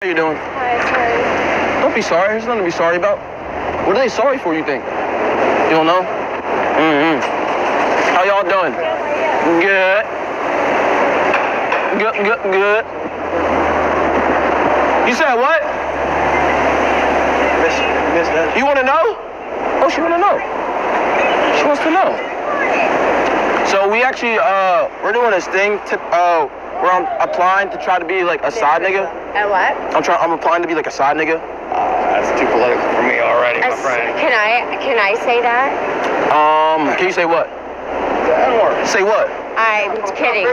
How you doing? Hi, sorry. Don't be sorry. There's nothing to be sorry about. What are they sorry for, you think? You don't know? How y'all doing? Good. Good. You said what? Miss that. You want to know? Oh, she want to know. She wants to know. So we actually, we're doing this thing where I'm applying to try to be like a side nigga. A what? I'm applying to be like a side nigga. That's too political for me already, my friend. Can I say that? Can you say what? Say what? I'm kidding.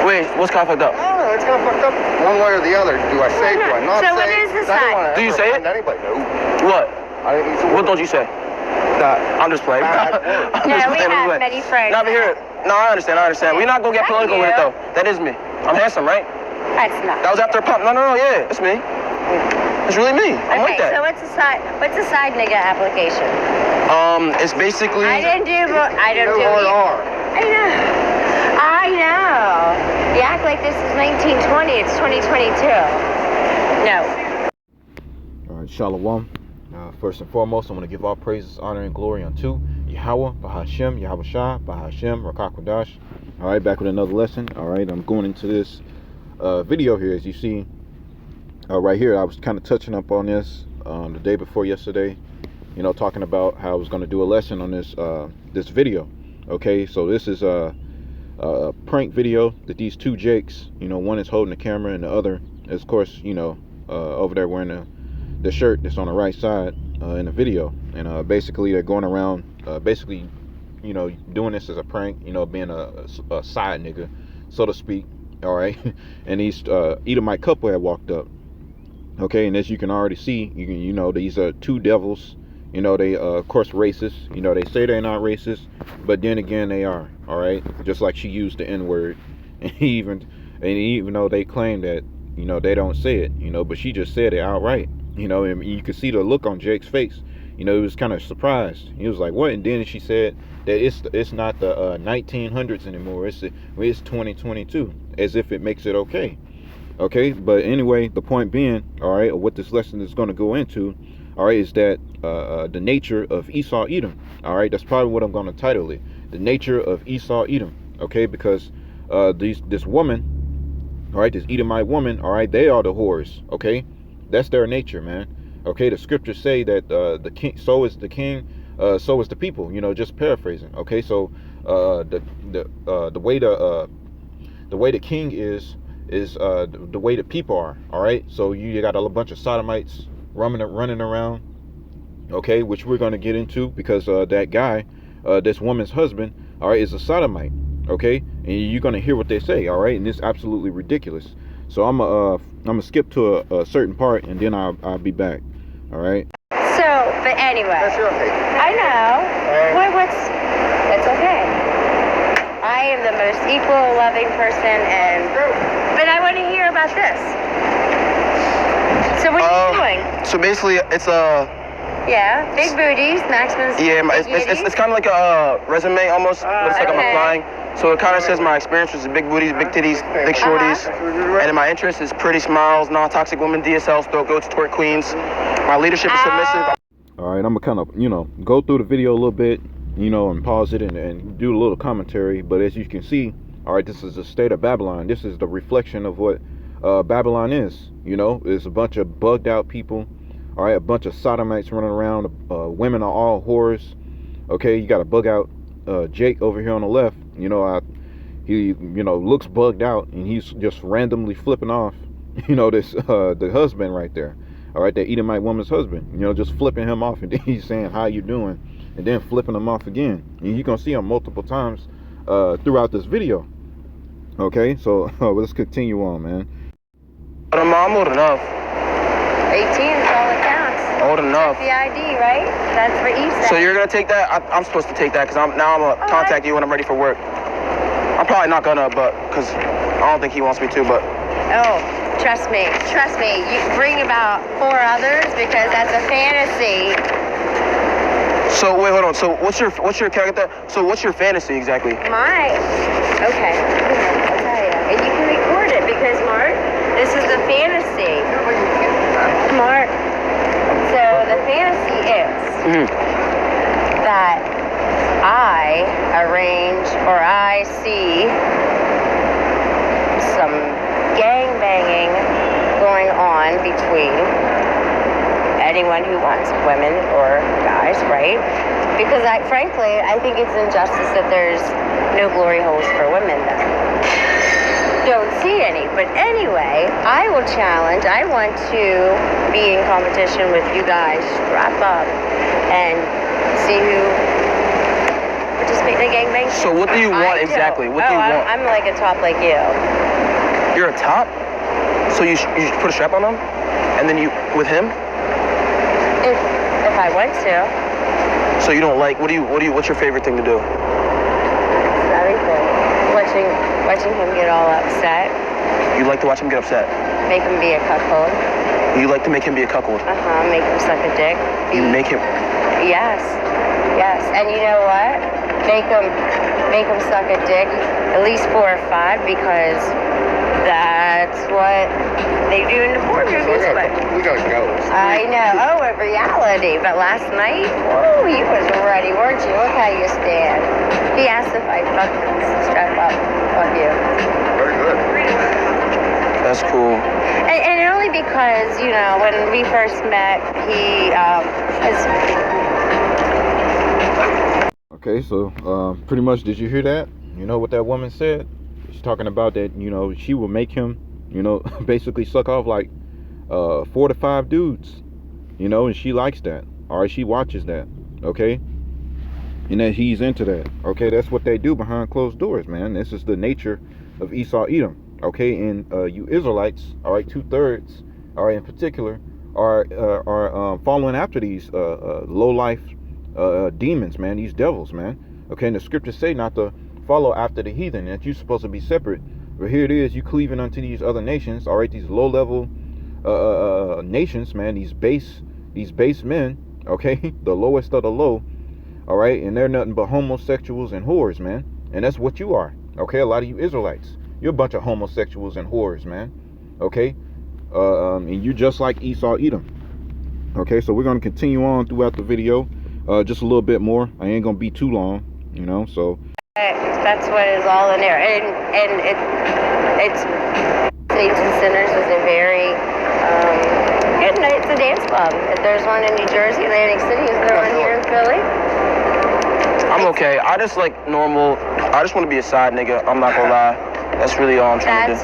Wait, what's kind of fucked up? Oh, it's kind of fucked up one way or the other. Do I say? Do I not say? So what is this side? Do you say it? Anybody? No. What? I didn't use the What word. don't you say? I'm just playing. Yeah, we have many friends. Not here. No, I understand. We're not gonna get Thank political with it you. though. That is me. I'm handsome, right? That's not. That was after a pump. No, yeah, it's me. It's really me. I'm like Okay, that. so what's a side nigga application? It's basically. I don't do. I know. You act like this is 1920. It's 2022. No. All right, Shalom. First and foremost, I want to give all praises, honor, and glory unto Yahweh, Bahashem, Yahweh Shah, Bahashem, Rakakwadash. All right, back with another lesson. All right, I'm going into this video here. As you see right here, I was kind of touching up on this the day before yesterday, you know, talking about how I was going to do a lesson on this this video. Okay, so this is a prank video that these two Jakes, you know, one is holding the camera and the other is, of course, you know, over there wearing the shirt that's on the right side in the video. And basically they're going around basically, you know, doing this as a prank, you know, being a side nigga, so to speak. All right. And these Edomite couple had walked up. Okay, and as you can already see, you know, these are two devils. You know, they of course racist. You know, they say they're not racist, but then again they are. All right, just like she used the N-word, and even though they claim that, you know, they don't say it, you know, but she just said it outright. You know, and you could see the look on Jake's face. You know, he was kind of surprised. He was like, "What?" And then she said that it's not the 1900s anymore. It's 2022, as if it makes it okay. Okay, but anyway, the point being, all right, what this lesson is going to go into, all right, is that the nature of Esau Edom. All right, that's probably what I'm going to title it, the nature of Esau Edom. Okay, because this woman, all right, this Edomite woman, all right, they are the whores. Okay, that's their nature, man. Okay, the scriptures say that the king, so is the king, so is the people. You know, just paraphrasing. Okay, so the way the king is the way the people are. All right, so you got a bunch of sodomites running around. Okay, which we're going to get into, because that guy, this woman's husband, all right, is a sodomite. Okay, and you're going to hear what they say. All right, and it's absolutely ridiculous. So I'm gonna skip to a certain part, and then I'll be back. All right. So, but anyway. That's your okay. I know. That's okay. I am the most equal, loving person, but I want to hear about this. So what are you doing? So basically, it's Yeah, big booties, Maximus. yeah, it's kind of like a resume almost, but it's like I'm Okay. applying. So it kind of says my experience was big booties, big titties, big shorties, and then my interest is pretty smiles, non-toxic women, DSLs, throat goats, twerk queens. My leadership is submissive. All right, I'm gonna kind of, you know, go through the video a little bit, you know, and pause it and do a little commentary. But as you can see, all right, this is the state of Babylon. This is the reflection of what Babylon is. You know, there's a bunch of bugged out people. All right, a bunch of sodomites running around. Women are all whores. Okay, you got a bug out Jake over here on the left. You know, he, you know, looks bugged out, and he's just randomly flipping off, you know, this the husband right there. All right, that Edomite woman's husband. You know, just flipping him off, and then he's saying, "How you doing?" and then flipping him off again. And you're gonna see him multiple times throughout this video. Okay, so let's continue on, man. But I'm old enough. 18 is all that counts. Old enough. The ID, right? That's what you said. So you're gonna take that? I'm supposed to take that because I'm gonna contact you when I'm ready for work. I'm probably not gonna, but because I don't think he wants me to, but. Oh, trust me. You bring about 4 others because that's a fantasy. So wait, hold on. So what's your character? So what's your fantasy exactly? Okay. I'll tell you. And you can record it because, Mark, this is a fantasy. that I arrange or I see some gang banging going on between anyone who wants, women or guys, right? Because frankly, I think it's injustice that there's no glory holes for women then. Don't see any. But anyway, I will challenge. I want to be in competition with you guys. Strap up and see who participates in a gangbang. So what do you want exactly? What do you want? I'm like a top like you. You're a top? So you put a strap on him? And then you, with him? If I want to. So you don't like, what's your favorite thing to do? Everything. Watching him get all upset. You like to watch him get upset? Make him be a cuckold. You like to make him be a cuckold? Make him suck a dick. You make him? Yes. And you know what? Make him suck a dick at least 4 or 5 because that's what they do in the porn movies. We gotta go. I know. Oh, in reality. But last night, oh, you was ready, weren't you? Look how you stand. He asked if I fucked him. Strap up. Fuck you. Very good. That's cool. And only because, you know, when we first met, he Okay, so pretty much, did you hear that? You know what that woman said? She's talking about that, you know, she will make him, you know, basically suck off like 4 to 5 dudes, you know, and she likes that. All right, she watches that, okay? And that he's into that, okay? That's what they do behind closed doors, man. This is the nature of Esau, Edom, okay? And you Israelites, all right, 2/3, all right, in particular, are following after these low-life demons, man, these devils, man, okay? And the scriptures say not to follow after the heathen, that you're supposed to be separate. But here it is, you cleaving unto these other nations, all right, these low-level nations, man, these base men, okay, the lowest of the low, all right, and they're nothing but homosexuals and whores, man, and that's what you are, okay? A lot of you Israelites, you're a bunch of homosexuals and whores, man, okay? And you're just like Esau, Edom, okay? So we're going to continue on throughout the video, just a little bit more. I ain't gonna be too long, you know, so that's what is all in there. And it's Saints and Sinners is a very good night. It's a dance club. If there's one in New Jersey, Atlantic City, is there one here in Philly? I'm okay. I just like normal. I just want to be a side nigga. I'm not gonna lie. That's really all I'm trying to do.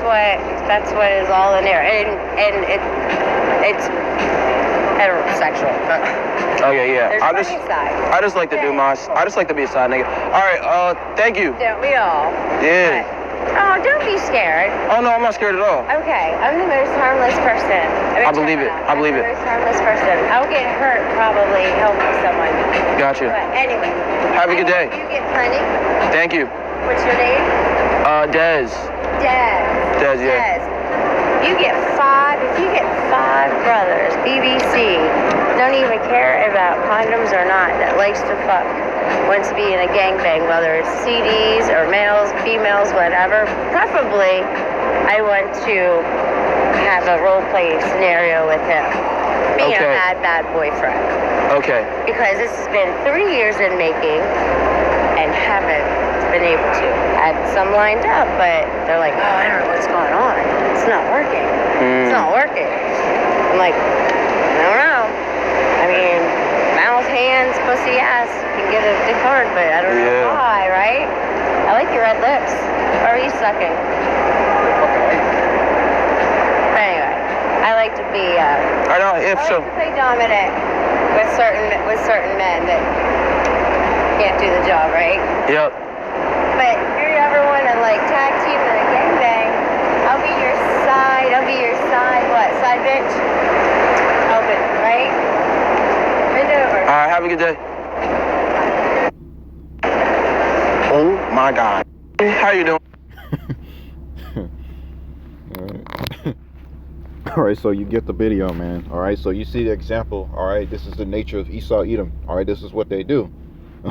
That's what is all in there. And it's heterosexual. Yeah. I just like to do my. I just like to be a side nigga. All right. Thank you. Don't we all? Yeah. Oh, don't be scared. Oh no, I'm not scared at all. Okay, I'm the most harmless person. I believe it. I believe it. I'm the most harmless person. I'll get hurt probably helping someone. Gotcha. But anyway. Have a good day. You get plenty. Thank you. What's your name? Dez. Dez, yeah. You get 5. If you get 5 brothers, BBC, don't even care about condoms or not, that likes to fuck, wants to be in a gangbang, whether it's CDs or males, females, whatever. Preferably, I want to have a role play scenario with him. Being a bad boyfriend. Okay. Because this has been 3 years in making and haven't been able to. Had some lined up, but they're like, oh, I don't know what's going on. It's not working. It's not working. I'm like, I don't know. I mean, mouth, hands, pussy, ass can get a dick hard, but I don't know why, right? I like your red lips. Or are you sucking? Anyway, I like to be. I know. If I so. like to play dominant with certain men that can't do the job, right? Yep. But if you ever want to like tag team in a gangbang, I'll be your side. What? Side bitch? Open, right? Bend over. All right. Have a good day. Oh my God. How you doing? All right, so you get the video, man. All right, so you see the example. All right, this is the nature of Esau, Edom. All right, this is what they do.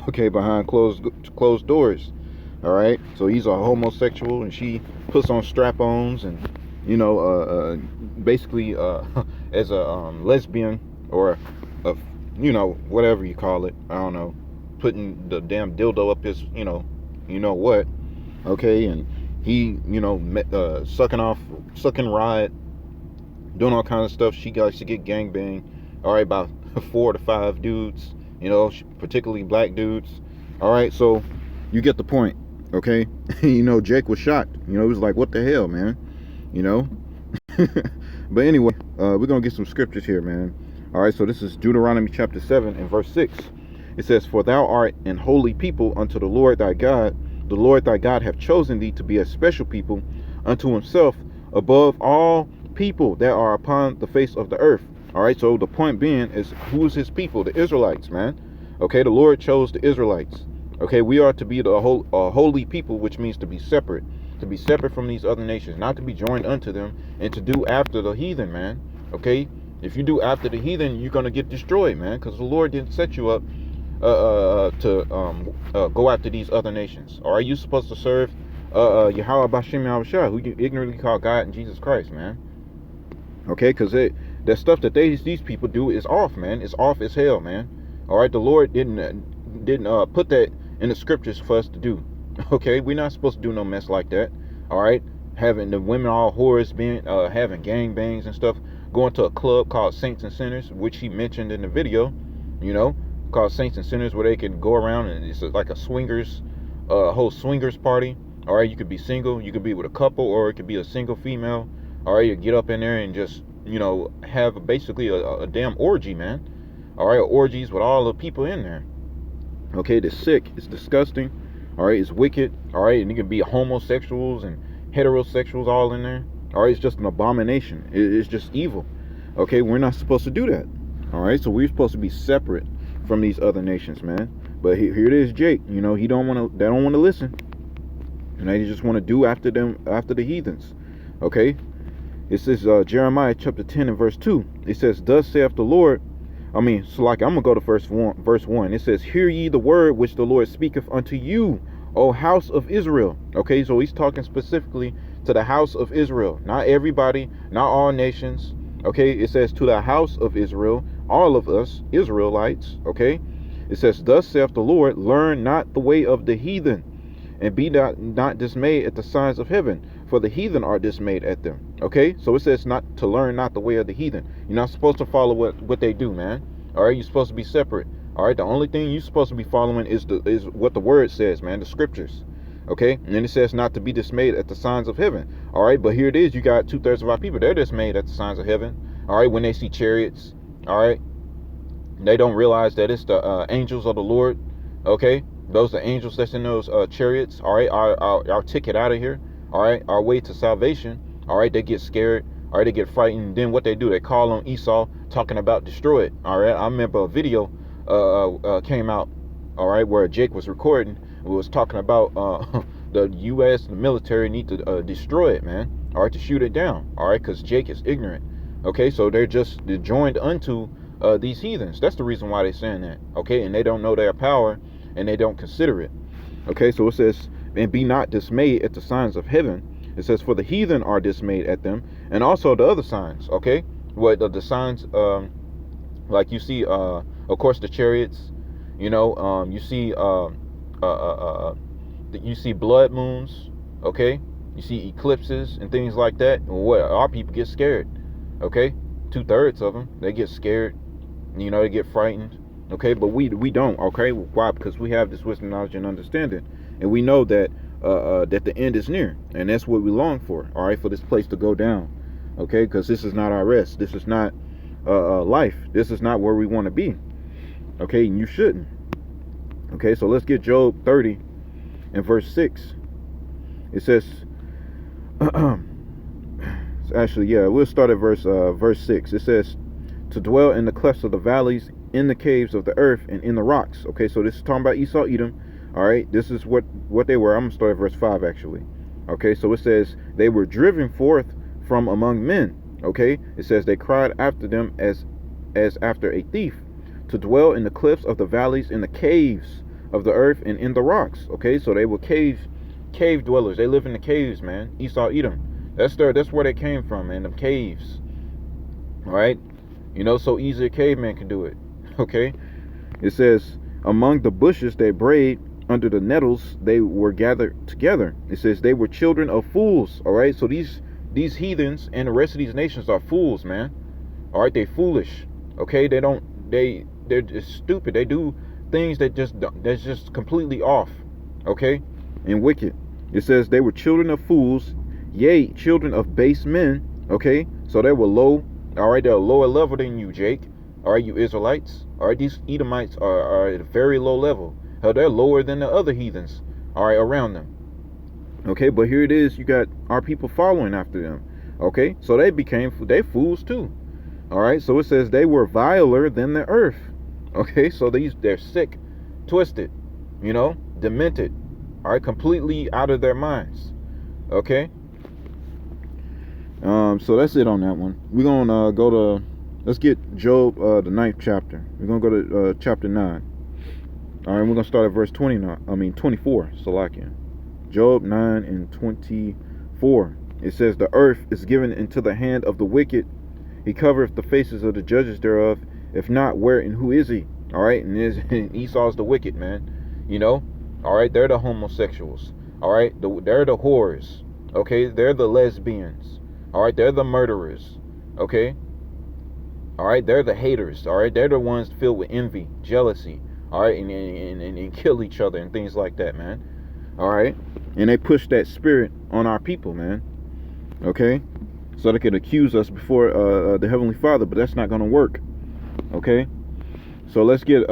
Okay, behind closed doors. All right, so he's a homosexual and she puts on strap-ons and, you know, basically as a lesbian or a whatever you call it. I don't know, putting the damn dildo up his, what, okay, and he, sucking ride, doing all kinds of stuff. She likes to get gangbanged, all right, by 4 to 5 dudes, particularly black dudes, all right, so you get the point, okay. Jake was shocked, he was like, what the hell, man, but anyway, we're gonna get some scriptures here, man. All right, so this is Deuteronomy chapter 7 and verse 6. It says, for thou art an holy people unto the Lord thy God. The Lord thy God hath chosen thee to be a special people unto himself above all people that are upon the face of the earth. All right, so the point being is, who's his people? The Israelites, man. Okay, the Lord chose the Israelites. Okay, we are to be the holy people, which means to be separate from these other nations, not to be joined unto them and to do after the heathen, man. Okay, if you do after the heathen, you're going to get destroyed, man, because the Lord didn't set you up to go after these other nations. Or are you supposed to serve Yahweh Bashem Yahushua, who you ignorantly call God and Jesus Christ, man? Okay, because that stuff that these people do is off, man. It's off as hell, man. All right, the Lord didn't put that in the scriptures for us to do. Okay, we're not supposed to do no mess like that. All right, having the women all whores, being having gangbangs and stuff, going to a club called Saints and Sinners, which he mentioned in the video, called Saints and Sinners, where they can go around and it's like a swingers, whole swingers party. All right, you could be single, you could be with a couple, or it could be a single female. All right, you get up in there and just, have basically a damn orgy, man. All right, orgies with all the people in there. Okay, it's sick, it's disgusting. All right, it's wicked. All right, and it can be homosexuals and heterosexuals all in there. All right, it's just an abomination. It's just evil. Okay, we're not supposed to do that. All right, so we're supposed to be separate from these other nations, man. But here it is, Jake. They don't want to listen, and they just want to do after them, after the heathens. Okay, it says Jeremiah chapter 10 and verse 2. It says, "Thus saith the Lord." I'm gonna go to verse 1. It says, "Hear ye the word which the Lord speaketh unto you, O house of Israel." Okay, so he's talking specifically to the house of Israel, not everybody, not all nations. Okay, it says to the house of Israel, all of us Israelites. Okay, it says, "Thus saith the Lord, learn not the way of the heathen, and be not dismayed at the signs of heaven, for the heathen are dismayed at them." Okay, so it says not to learn not the way of the heathen. You're not supposed to follow what they do, man. All right, you're supposed to be separate. All right, the only thing you're supposed to be following is what the word says, man, the scriptures. Okay, and then it says not to be dismayed at the signs of heaven. All right, but here it is, you got 2/3 of our people, they're dismayed at the signs of heaven. All right, when they see chariots, all right, they don't realize that it's the angels of the Lord. Okay, those are angels that's in those chariots. All right, our ticket out of here. All right, our way to salvation. All right, they get scared. All right, they get frightened. Then what they do, they call on Esau, talking about destroy it. All right, I remember a video came out, all right, where Jake was recording. It was talking about the U.S. the military need to destroy it, man. All right, to shoot it down. All right, because Jake is ignorant. Okay, so they're joined unto these heathens. That's the reason why they're saying that. Okay, and they don't know their power and they don't consider it. Okay, so it says, "And be not dismayed at the signs of heaven." It says, "For the heathen are dismayed at them," and also the other signs. Okay, what the signs, like you see, of course, the chariots. You see blood moons. Okay, you see eclipses and things like that. And what our people get scared. Okay, 2/3 of them, they get scared. They get frightened. Okay, but we don't. Okay, why? Because we have this wisdom, knowledge, and understanding, and we know that that the end is near, and that's what we long for. All right, for this place to go down. Okay, because this is not our rest. This is not life. This is not where we want to be. Okay, and you shouldn't. Okay, so let's get Job 30 and verse 6. It says, actually, yeah, we'll start at verse 6. It says, "To dwell in the clefts of the valleys, in the caves of the earth, and in the rocks." Okay, so this is talking about Esau, Edom. All right, this is what they were. I'm gonna start at verse 5 actually. Okay, so it says they were driven forth from among men. Okay, it says they cried after them as after a thief, to dwell in the cliffs of the valleys, in the caves of the earth, and in the rocks. Okay, so they were cave dwellers. They live in the caves, man. Esau, Edom. That's where they came from, man. The caves. All right, so easy a caveman can do it. Okay, it says, among the bushes they brayed, under the nettles they were gathered together. It says they were children of fools. All right, so these heathens and the rest of these nations are fools, man. All right, they foolish. Okay, they're just stupid. They do things that's just completely off. Okay, and wicked. It says they were children of fools, yea, children of base men. Okay, so they were low. All right, they're a lower level than you, Jake. All right, you Israelites. All right, these Edomites are at a very low level. Hell, they're lower than the other heathens. All right, around them. Okay, but here it is. You got our people following after them. Okay, so they fools too. All right, so it says they were viler than the earth. Okay, so they're sick, twisted, demented. All right, completely out of their minds. Okay. So that's it on that one. We're gonna let's get Job, the 9th chapter. We're gonna go to chapter 9. All right, we're gonna start at verse 24. Salakia. Job 9 and 24. It says, the earth is given into the hand of the wicked. He covereth the faces of the judges thereof. If not, where and who is he? All right, and Esau's the wicked, man. All right, they're the homosexuals. All right, they're the whores. Okay, they're the lesbians. All right, they're the murderers. Okay. All right, they're the haters. All right, they're the ones filled with envy, jealousy. All right, and kill each other and things like that, man. All right, and they push that spirit on our people, man. Okay, so they could accuse us before the Heavenly Father, but that's not going to work. Okay, so let's get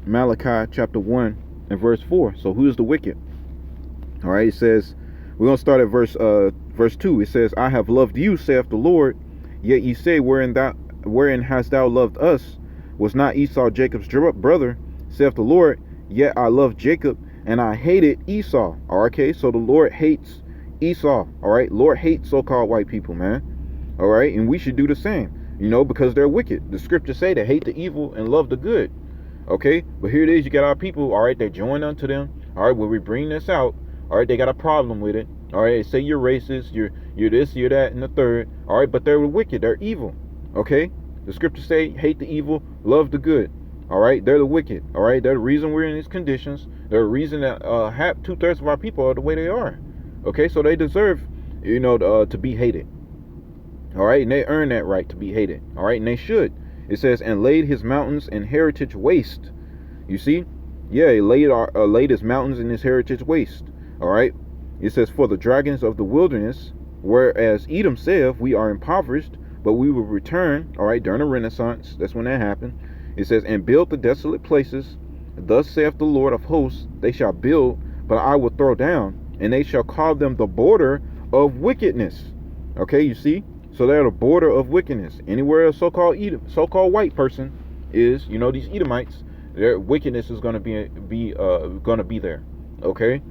Malachi chapter 1 and verse 4. So who is the wicked? All right, it says, we're going to start at verse 2. It says, I have loved you, saith the Lord, yet ye say, wherein hast thou loved us? Was not Esau Jacob's brother, saith the Lord? Yet I loved Jacob, and I hated Esau. All right, okay, so the Lord hates Esau. All right, Lord hates so-called white people, man. All right, and we should do the same, because they're wicked. The scriptures say they hate the evil and love the good. Okay, but here it is. You got our people. All right, they join unto them. All right, when we bring this out, all right, they got a problem with it. All right, they say you're racist, you're this, you're that, and the third. All right, but they're wicked. They're evil. Okay, the scriptures say hate the evil, love the good. All right, they're the wicked. All right, they're the reason we're in these conditions. They're the reason that 2/3 of our people are the way they are. Okay, so they deserve, to be hated. All right, and they earn that right to be hated. All right, and they should. It says, and laid his mountains and heritage waste. You see? Yeah, he laid his mountains and his heritage waste. All right. It says, for the dragons of the wilderness, whereas Edom saith, we are impoverished, but we will return. All right, during the Renaissance, that's when that happened. It says, and build the desolate places. Thus saith the Lord of hosts, they shall build, but I will throw down, and they shall call them the border of wickedness. Okay, you see? So they're the border of wickedness. Anywhere a so-called white person is, these Edomites, their wickedness is going to be there. Okay?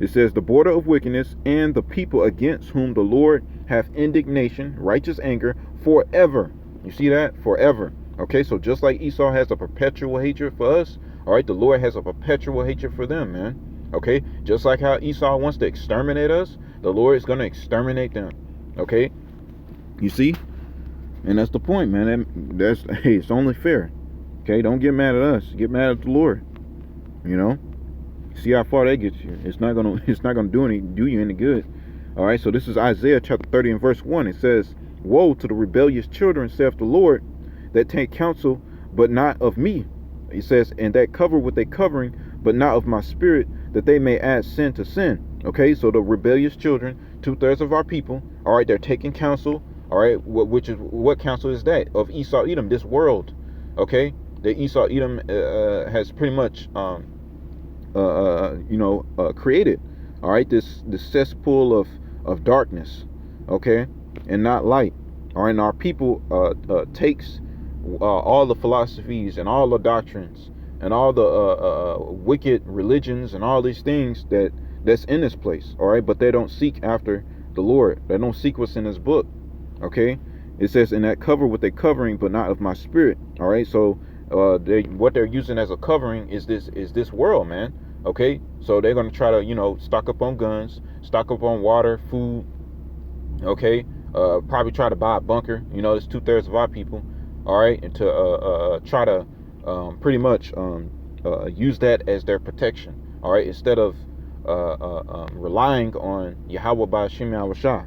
It says the border of wickedness, and the people against whom the Lord hath indignation, righteous anger, forever. You see that? Forever. Okay, so just like Esau has a perpetual hatred for us, all right, the Lord has a perpetual hatred for them, man. Okay, just like how Esau wants to exterminate us, the Lord is going to exterminate them. Okay, you see? And that's the point, man. Hey, it's only fair. Okay, don't get mad at us. Get mad at the Lord. See how far that gets you. It's not gonna do you any good. All right, so this is Isaiah chapter 30 and verse 1. It says, woe to the rebellious children, saith the Lord, that take counsel, but not of me. He says, and that cover with a covering, but not of my spirit, that they may add sin to sin. Okay, so the rebellious children, 2/3 of our people, all right, they're taking counsel. All right, what counsel is that? Of Esau Edom, this world. Okay, the Esau Edom has pretty much created. All right, this cesspool of darkness. Okay, and not light. All right, and our people takes all the philosophies and all the doctrines and all the wicked religions and all these things that's in this place. All right, but they don't seek after the Lord. They don't seek what's in His book. Okay, it says, in that cover with a covering, but not of my spirit. All right, so what they're using as a covering is this world, man. Okay, so they're going to try to stock up on guns, stock up on water, food. Okay, probably try to buy a bunker. It's 2/3 of our people. All right, and to try to pretty much use that as their protection. All right, instead of relying on Yahweh by Hashem Yahweh Shah.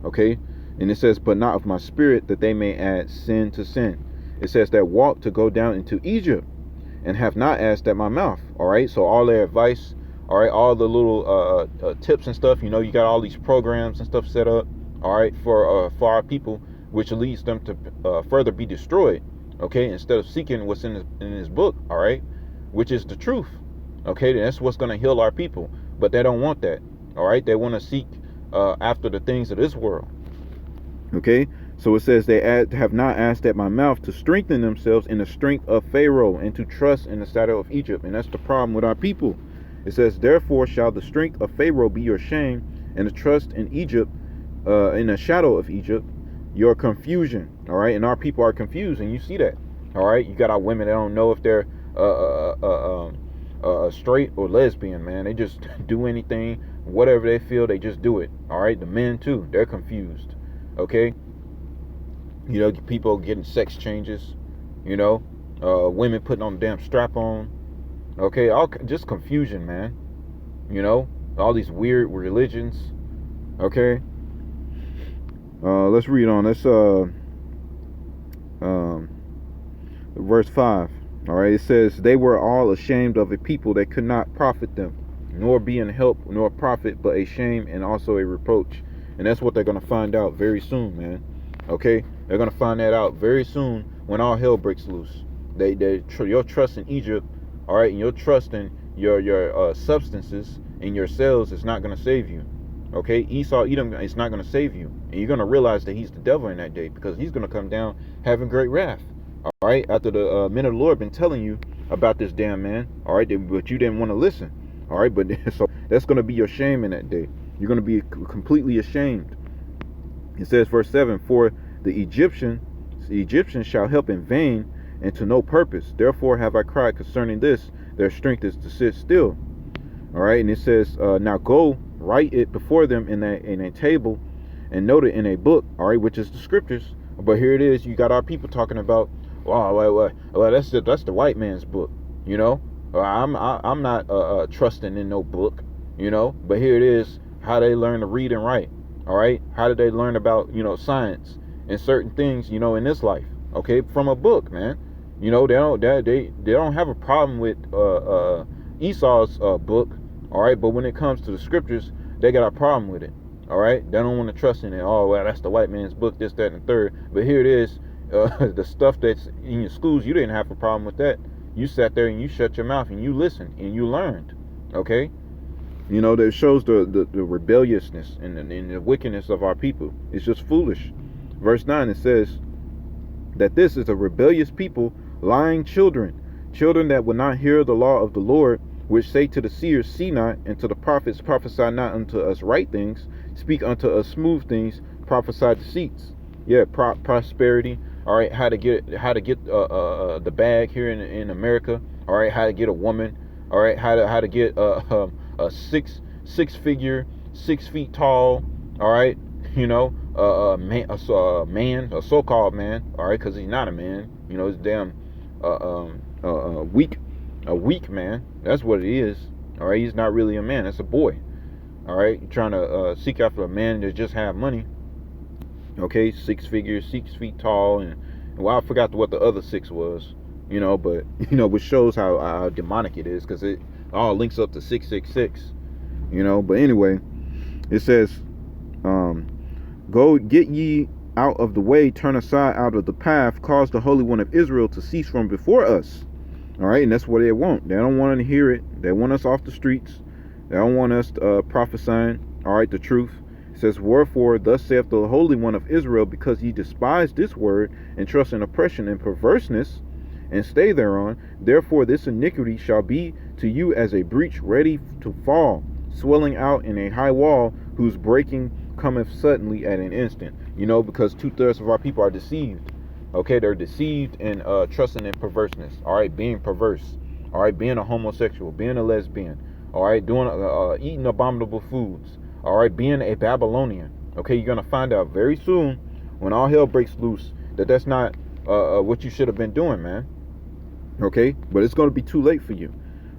Okay, and it says, but not of my spirit, that they may add sin to sin. It says that walk to go down into Egypt, and have not asked at my mouth. All right, so all their advice, all right, all the little tips and stuff, you know, you got all these programs and stuff set up, all right, for our people, which leads them to further be destroyed. Okay, instead of seeking what's in this book, all right, which is the truth. Okay, that's what's going to heal our people, but they don't want that. All right, they want to seek after the things of this world. Okay, so it says they have not asked at my mouth to strengthen themselves in the strength of Pharaoh and to trust in the shadow of Egypt. And that's the problem with our people. It says, therefore shall the strength of Pharaoh be your shame, and the trust in Egypt, in the shadow of Egypt, your confusion. All right, and our people are confused, and you see that. All right, you got our women that don't know if they're straight or lesbian, man. They just do anything, whatever they feel, they just do it. All right, the men too, they're confused. Okay, you know, people getting sex changes, you know, women putting on the damn strap on. Okay, all just confusion, man. You know, all these weird religions. Okay, let's read on. Let's verse 5. All right, it says, they were all ashamed of a people that could not profit them, nor be in help nor profit, but a shame and also a reproach. And that's what they're going to find out very soon, man. Okay, they're going to find that out very soon when all hell breaks loose. Your trust in Egypt, all right, and your trust in your substances and your cells is not going to save you. Okay, Esau, Edom, it's not going to save you. And you're going to realize that he's the devil in that day, because he's going to come down having great wrath. All right, after the men of the Lord been telling you about this damn man, all right, but you didn't want to listen. All right, but so that's going to be your shame in that day. You're going to be completely ashamed. It says, verse 7, for the Egyptians shall help in vain and to no purpose. Therefore have I cried concerning this, their strength is to sit still. All right, and it says, now go write it before them in a table and note it in a book, all right, which is the scriptures. But here it is, you got our people talking about, well, that's the white man's book, you know. I'm not trusting in no book, you know. But here it is, how they learn to read and write. All right, how did they learn about, you know, science and certain things, you know, in this life? Okay, from a book, man. You know, they don't have a problem with Esau's book. All right, but when it comes to the scriptures, they got a problem with it. All right, they don't want to trust in it. Oh, well, that's the white man's book, this, that, and the third. But here it is, the stuff that's in your schools, you didn't have a problem with that. You sat there and you shut your mouth and you listened and you learned. Okay, you know, that shows the rebelliousness and the wickedness of our people. It's just foolish. Verse 9, it says that this is a rebellious people, lying children that will not hear the law of the Lord, which say to the seers, see not, and to the prophets, prophesy not unto us right things, speak unto us smooth things, prophesy deceits. Yeah, prosperity. All right, how to get the bag here in America. All right, how to get a woman. All right, how to get a six figure, 6 feet tall. All right, you know, a so-called man. All right, because he's not a man. You know, he's damn weak man. That's what it is. All right, he's not really a man. That's a boy. All right, you're trying to seek after a man that just have money. Okay, 6 figures, 6 feet tall, and well, I forgot what the other 6 was, you know, but you know, which shows how demonic it is, because it all links up to 666, you know. But anyway, it says, go get ye out of the way, turn aside out of the path, cause the Holy One of Israel to cease from before us. All right, and that's what they want. They don't want to hear it. They want us off the streets. They don't want us prophesying, all right, the truth. It says, wherefore thus saith the Holy One of Israel, because ye despise this word, and trust in oppression and perverseness, and stay thereon, therefore this iniquity shall be to you as a breach ready to fall, swelling out in a high wall, whose breaking cometh suddenly at an instant. You know, because 2/3 of our people are deceived. Okay, they're deceived and trusting in perverseness. All right, being perverse. All right, being a homosexual, being a lesbian. All right, doing eating abominable foods. All right, being a Babylonian. Okay, you're gonna find out very soon, when all hell breaks loose, that that's not what you should have been doing, man. Okay, but it's going to be too late for you.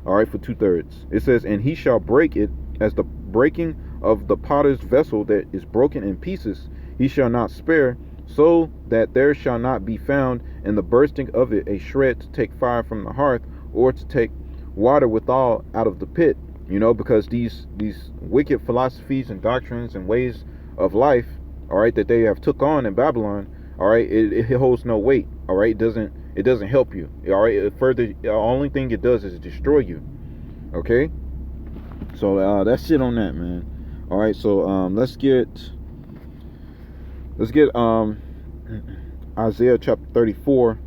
All right, for 2/3. It says, and he shall break it as the breaking of the potter's vessel that is broken in pieces. He shall not spare, so that there shall not be found in the bursting of it a shred to take fire from the hearth, or to take water withal out of the pit. You know, because these wicked philosophies and doctrines and ways of life, all right, that they have took on in Babylon, all right, it holds no weight. All right, it doesn't help you. All right, the only thing it does is destroy you. Okay, so that's it on that, man. All right, so let's get Isaiah chapter 34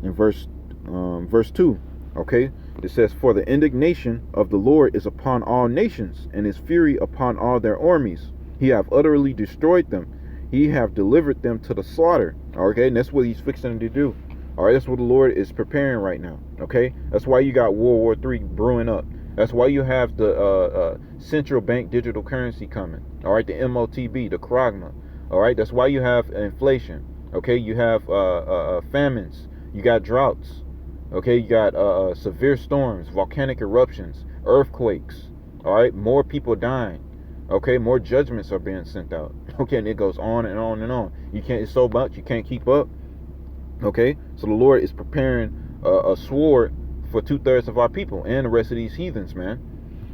and verse 2. Okay, it says, for the indignation of the Lord is upon all nations, and his fury upon all their armies. He have utterly destroyed them. He have delivered them to the slaughter. Okay, and that's what he's fixing to do. All right, that's what the Lord is preparing right now. Okay, that's why you got World War III brewing up. That's why you have the central bank digital currency coming. All right, the MOTB, the Kragma. All right, that's why you have inflation. Okay, you have famines. You got droughts. Okay, you got severe storms, volcanic eruptions, earthquakes. All right, more people dying. Okay, more judgments are being sent out. Okay, and it goes on and on and on. You can't. It's so much you can't keep up. Okay, so the Lord is preparing a sword for 2/3 of our people and the rest of these heathens, man.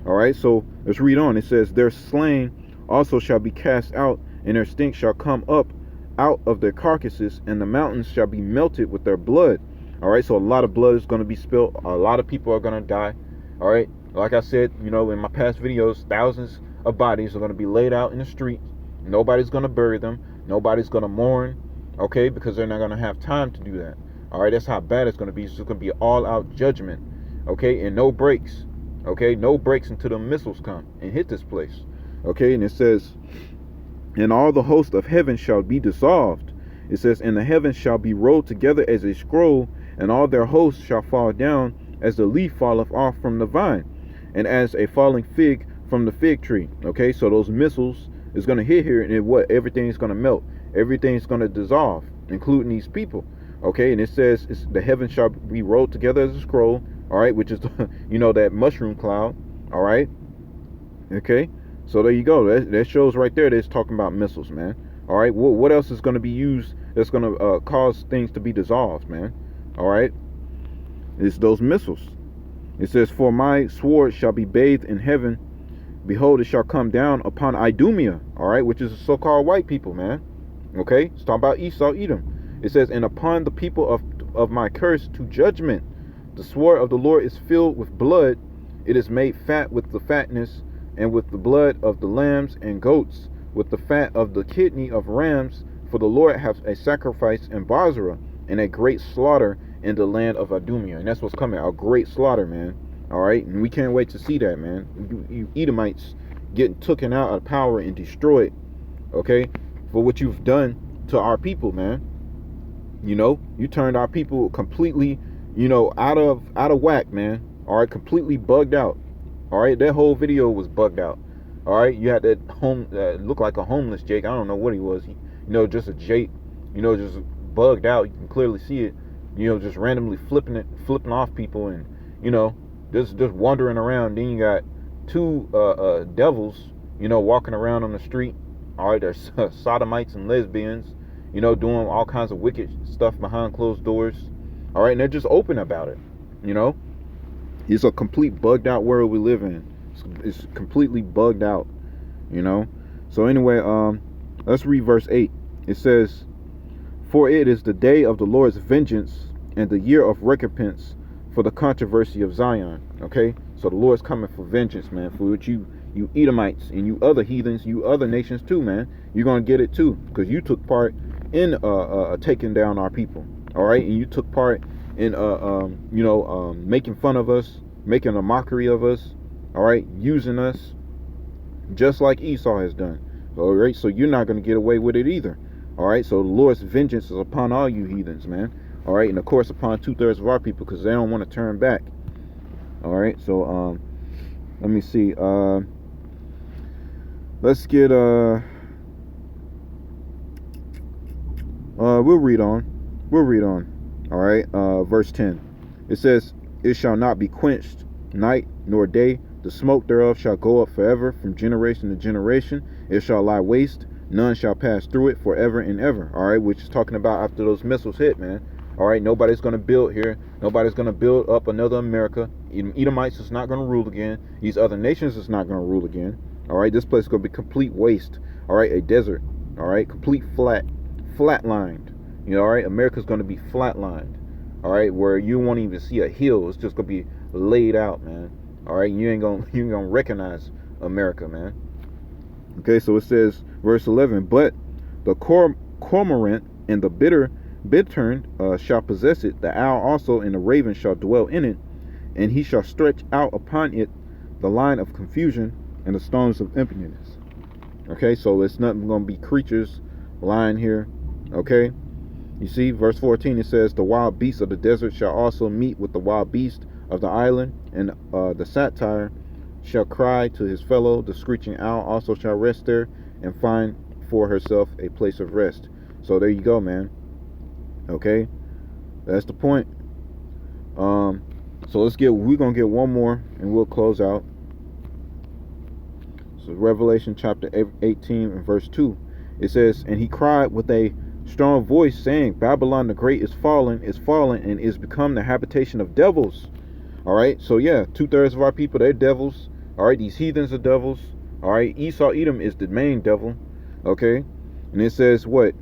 All right, so let's read on. It says, their slain also shall be cast out, and their stink shall come up out of their carcasses, and the mountains shall be melted with their blood. All right, so a lot of blood is going to be spilled. A lot of people are going to die. All right, like I said, you know, in my past videos, thousands of bodies are going to be laid out in the street. Nobody's going to bury them. Nobody's going to mourn. Okay, because they're not going to have time to do that. All right, that's how bad it's going to be. It's going to be all-out judgment. Okay, and no breaks. Okay, no breaks until the missiles come and hit this place. Okay, and it says, and all the host of heaven shall be dissolved. It says, and the heavens shall be rolled together as a scroll, and all their hosts shall fall down as the leaf falleth off from the vine, and as a falling fig from the fig tree. Okay, so those missiles is going to hit here, and everything is going to melt. Everything's going to dissolve, including these people. Okay, and it says the heavens shall be rolled together as a scroll. All right, which is you know, that mushroom cloud. All right. Okay, so there you go. That shows right there that it's talking about missiles, man. All right, what else is going to be used that's going to cause things to be dissolved, man? All right, it's those missiles. It says, for my sword shall be bathed in heaven. Behold, it shall come down upon Idumea. All right, which is the so-called white people, man. Okay, it's talking about Esau, Edom. It says, and upon the people of my curse to judgment. The sword of the Lord is filled with blood. It is made fat with the fatness, and with the blood of the lambs and goats, with the fat of the kidney of rams. For the Lord hath a sacrifice in Bozrah, and a great slaughter in the land of Idumea. And that's what's coming, a great slaughter, man. All right, and we can't wait to see that, man. You Edomites getting taken out of power and destroyed. Okay, for what you've done to our people, man. You know, you turned our people completely, you know, out of whack, man. All right, completely bugged out. All right, that whole video was bugged out. All right, you had that look like a homeless Jake. I don't know what he was. You know, just a Jake. You know, just bugged out. You can clearly see it. You know, just randomly flipping off people, and you know, just wandering around. Then you got two devils, you know, walking around on the street. All right, there's sodomites and lesbians, you know, doing all kinds of wicked stuff behind closed doors. All right, and they're just open about it. You know, it's a complete bugged out world we live in. It's completely bugged out. You know. So anyway, let's read verse 8. It says, for it is the day of the Lord's vengeance, and the year of recompense for the controversy of Zion. Okay, so the Lord's coming for vengeance, man, for what you Edomites and you other heathens, you other nations too, man. You're gonna get it too, because you took part in taking down our people. All right, and you took part in making fun of us, making a mockery of us. All right, using us just like Esau has done. All right, so you're not gonna get away with it either. All right, so the Lord's vengeance is upon all you heathens, man. All right, and of course upon 2/3 of our people, because they don't want to turn back. All right, so let me see. Let's get we'll read on. All right, verse 10. It says, "It shall not be quenched night nor day. The smoke thereof shall go up forever, from generation to generation. It shall lie waste. None shall pass through it forever and ever." All right, which is talking about after those missiles hit, man. All right, nobody's going to build here. Nobody's going to build up another America. Edomites is not going to rule again. These other nations is not going to rule again. All right, this place is going to be complete waste. All right, a desert. All right, complete flatlined. You know, all right, America's going to be flatlined. All right, where you won't even see a hill. It's just going to be laid out, man. All right, you ain't gonna recognize America, man. Okay, so it says, verse 11, "But the cormorant and the bittern shall possess it. The owl also and the raven shall dwell in it, and he shall stretch out upon it the line of confusion and the stones of impudence." Okay, so it's nothing gonna be creatures lying here. Okay, you see, verse 14, it says, "The wild beasts of the desert shall also meet with the wild beast of the island, and the satyr shall cry to his fellow. The screeching owl also shall rest there and find for herself a place of rest." So there you go, man. Okay, that's the point. So we're gonna get one more and we'll close out. So Revelation chapter 18 and verse 2, it says, "And he cried with a strong voice, saying, Babylon the great is fallen, and is become the habitation of devils." All right, so yeah, 2/3 of our people, they're devils. All right, these heathens are devils. All right, Esau, Edom is the main devil. Okay, and it says what?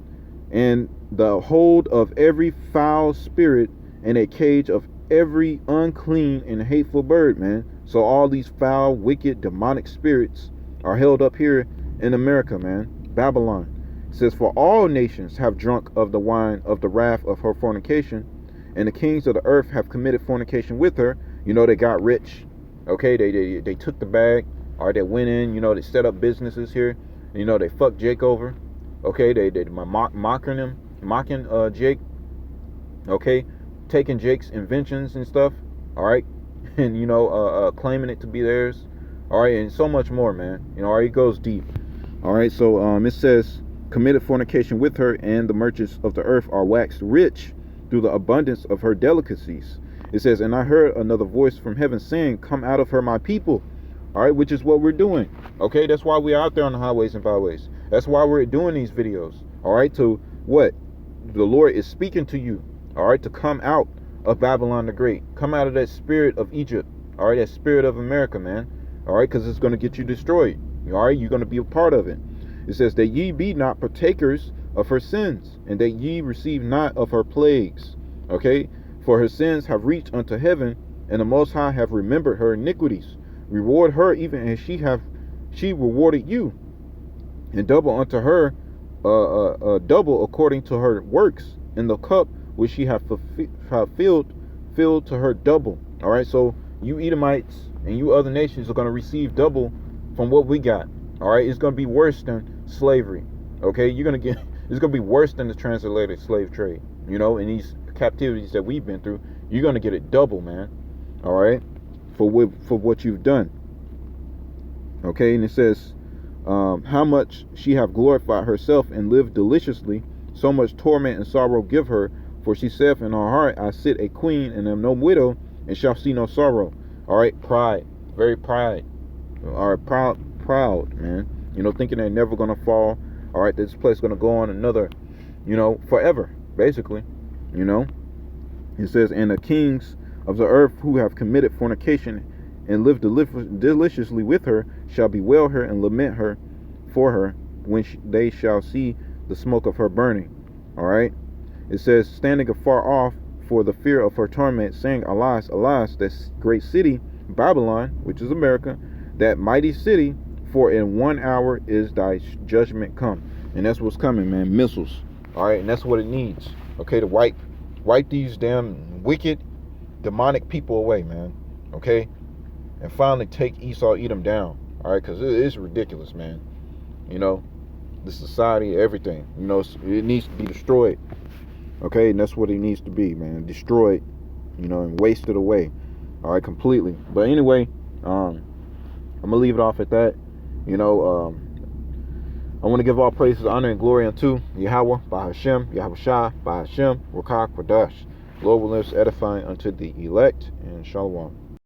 "And the hold of every foul spirit, and a cage of every unclean and hateful bird," man. So all these foul, wicked, demonic spirits are held up here in America, man. Babylon. It says, "For all nations have drunk of the wine of the wrath of her fornication, and the kings of the earth have committed fornication with her." You know, they got rich. Okay, they took the bag. Or they went in, you know, they set up businesses here. You know, they fucked Jake over. Okay, they mocking Jake. Okay, taking Jake's inventions and stuff. All right, and you know, claiming it to be theirs. All right, and so much more, man. You know, all right, it goes deep. All right, so it says, "Committed fornication with her, and the merchants of the earth are waxed rich through the abundance of her delicacies." It says, "And I heard another voice from heaven saying, Come out of her, my people." All right, which is what we're doing. Okay, that's why we're out there on the highways and byways. That's why we're doing these videos. All right, to what? The Lord is speaking to you. All right, to come out of Babylon the Great. Come out of that spirit of Egypt. All right, that spirit of America, man. All right, because it's going to get you destroyed. All right, you're going to be a part of it. It says, "That ye be not partakers of her sins, and that ye receive not of her plagues." Okay, "For her sins have reached unto heaven, and the Most High have remembered her iniquities. Reward her even as she rewarded you, and double unto her double according to her works, and the cup which she hath filled to her double." All right, so you Edomites and you other nations are going to receive double from what we got. All right, it's going to be worse than slavery. Okay, it's going to be worse than the transatlantic slave trade. You know, in these captivities that we've been through, you're going to get it double, man. All right, for what you've done. Okay, and it says, "How much she have glorified herself and lived deliciously, so much torment and sorrow give her. For she saith in her heart, I sit a queen and am no widow, and shall see no sorrow." All right, pride, very pride. All right, proud, man. You know, thinking they're never gonna fall. All right, this place is gonna go on another, you know, forever, basically. You know, it says, "And the kings of the earth who have committed fornication and lived deliciously with her shall bewail her and lament her for her when they shall see the smoke of her burning." All right, it says, "Standing afar off for the fear of her torment, saying, Alas, alas, that great city Babylon," which is America, "that mighty city, for in 1 hour is thy judgment come." And that's what's coming, man. Missiles. All right, and that's what it needs. Okay, to wipe these damn wicked, demonic people away, man. Okay, and finally take Esau, Edom down. All right, because it is ridiculous, man. You know, the society, everything. You know, it needs to be destroyed. Okay, and that's what it needs to be, man. Destroyed, you know, and wasted away. All right, completely. But anyway, I'm gonna leave it off at that. You know, I want to give all praises, honor, and glory unto Yahweh, by Hashem, Yahweh Shai, by Hashem, Rakah, Kodash. globalists, edifying unto the elect, and shalom.